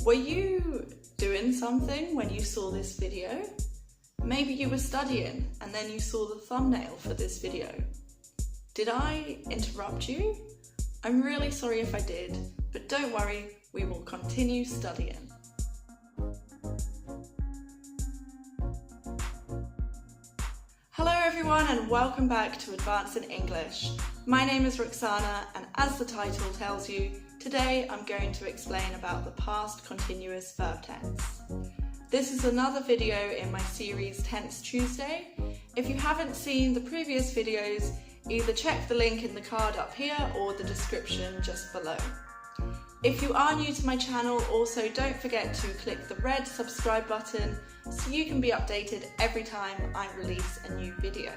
Were you doing something when you saw this video? Maybe you were studying and then you saw the thumbnail for this video. Did I interrupt you? I'm really sorry if I did, but don't worry, we will continue studying. Hello everyone and welcome back to Advancing English. My name is Roxana and as the title tells you, today I'm going to explain about the past continuous verb tense. This is another video in my series Tense Tuesday. If you haven't seen the previous videos, either check the link in the card up here or the description just below. If you are new to my channel, also don't forget to click the red subscribe button so you can be updated every time I release a new video.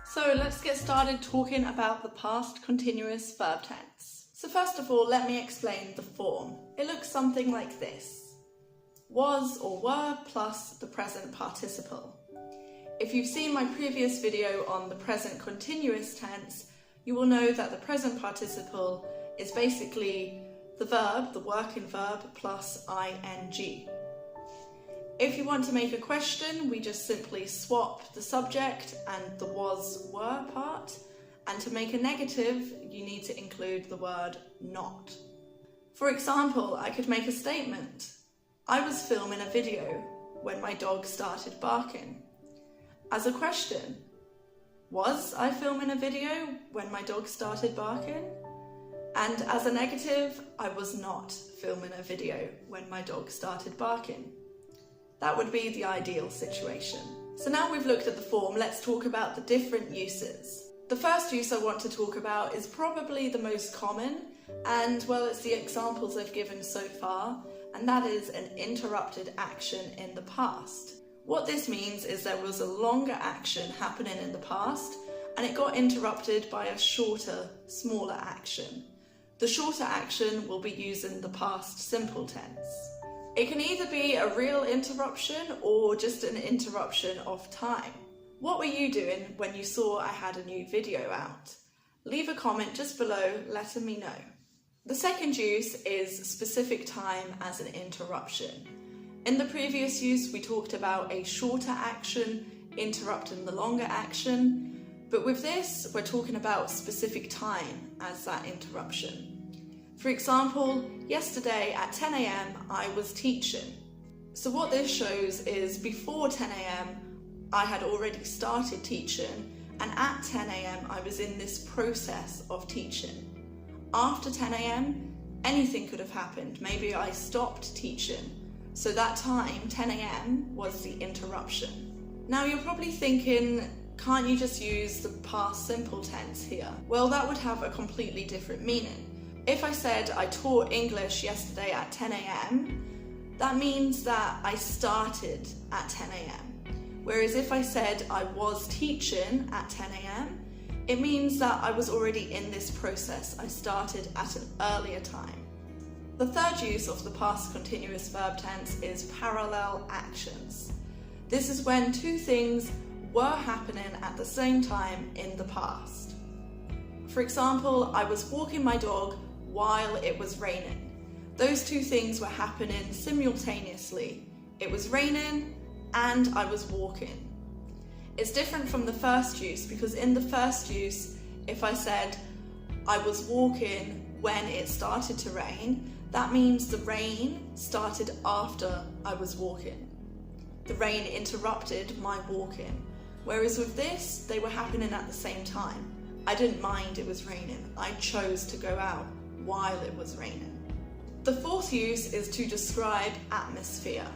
So let's get started talking about the past continuous verb tense. So first of all, let me explain the form. It looks something like this. Was or were plus the present participle. If you've seen my previous video on the present continuous tense, you will know that the present participle is basically the verb, the working verb, plus ing. If you want to make a question, we just simply swap the subject and the was, were part. And to make a negative, you need to include the word not. For example, I could make a statement. I was filming a video when my dog started barking. As a question, was I filming a video when my dog started barking? And as a negative, I was not filming a video when my dog started barking. That would be the ideal situation. So now we've looked at the form, let's talk about the different uses. The first use I want to talk about is probably the most common, and well, it's the examples I've given so far, and that is an interrupted action in the past. What this means is there was a longer action happening in the past, and it got interrupted by a shorter, smaller action. The shorter action will be using the past simple tense. It can either be a real interruption or just an interruption of time. What were you doing when you saw I had a new video out? Leave a comment just below letting me know. The second use is specific time as an interruption. In the previous use we talked about a shorter action interrupting the longer action, but with this we're talking about specific time as that interruption. For example, yesterday at 10 AM I was teaching. So what this shows is before 10 AM I had already started teaching, and at 10 AM I was in this process of teaching. After 10 AM, anything could have happened. Maybe I stopped teaching. So that time, 10 AM, was the interruption. Now you're probably thinking, can't you just use the past simple tense here? Well, that would have a completely different meaning. If I said I taught English yesterday at 10 AM, that means that I started at 10 AM. Whereas if I said I was teaching at 10 AM, it means that I was already in this process. I started at an earlier time. The third use of the past continuous verb tense is parallel actions. This is when two things were happening at the same time in the past. For example, I was walking my dog while it was raining. Those two things were happening simultaneously. It was raining and I was walking. It's different from the first use because in the first use, if I said I was walking when it started to rain, that means the rain started after I was walking. The rain interrupted my walking. Whereas with this, they were happening at the same time. I didn't mind it was raining. I chose to go out while it was raining. The fourth use is to describe atmosphere.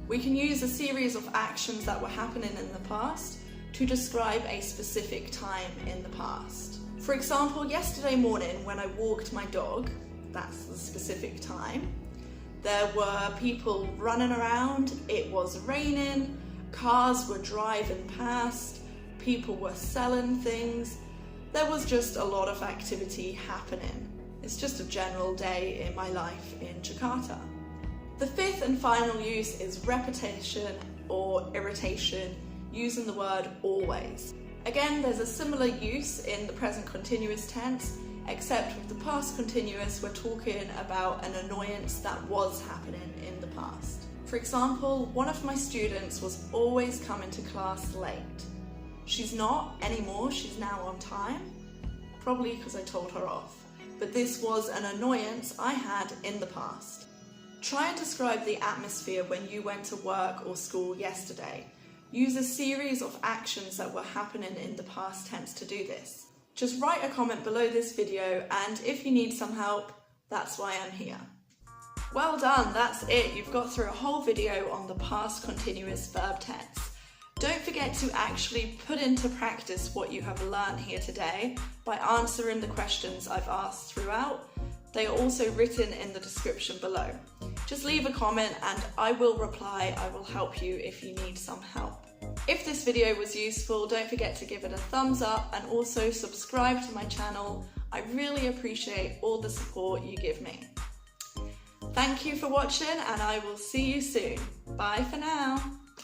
We can use a series of actions that were happening in the past to describe a specific time in the past. For example, yesterday morning when I walked my dog, that's the specific time, there were people running around, it was raining, cars were driving past, people were selling things. There was just a lot of activity happening. It's just a general day in my life in Jakarta. The fifth and final use is repetition or irritation, using the word always. Again, there's a similar use in the present continuous tense. except with the past continuous we're talking about an annoyance that was happening in the past. For example, one of my students was always coming to class late. She's not anymore, she's now on time, probably because I told her off. But this was an annoyance I had in the past. Try and describe the atmosphere when you went to work or school yesterday. Use a series of actions that were happening in the past tense to do this. Just write a comment below this video, and if you need some help, that's why I'm here. Well done, that's it. You've got through a whole video on the past continuous verb tense. Don't forget to actually put into practice what you have learned here today by answering the questions I've asked throughout. They are also written in the description below. Just leave a comment and I will reply. I will help you if you need some help. If this video was useful, don't forget to give it a thumbs up and also subscribe to my channel. I really appreciate all the support you give me. Thank you for watching and I will see you soon. Bye for now.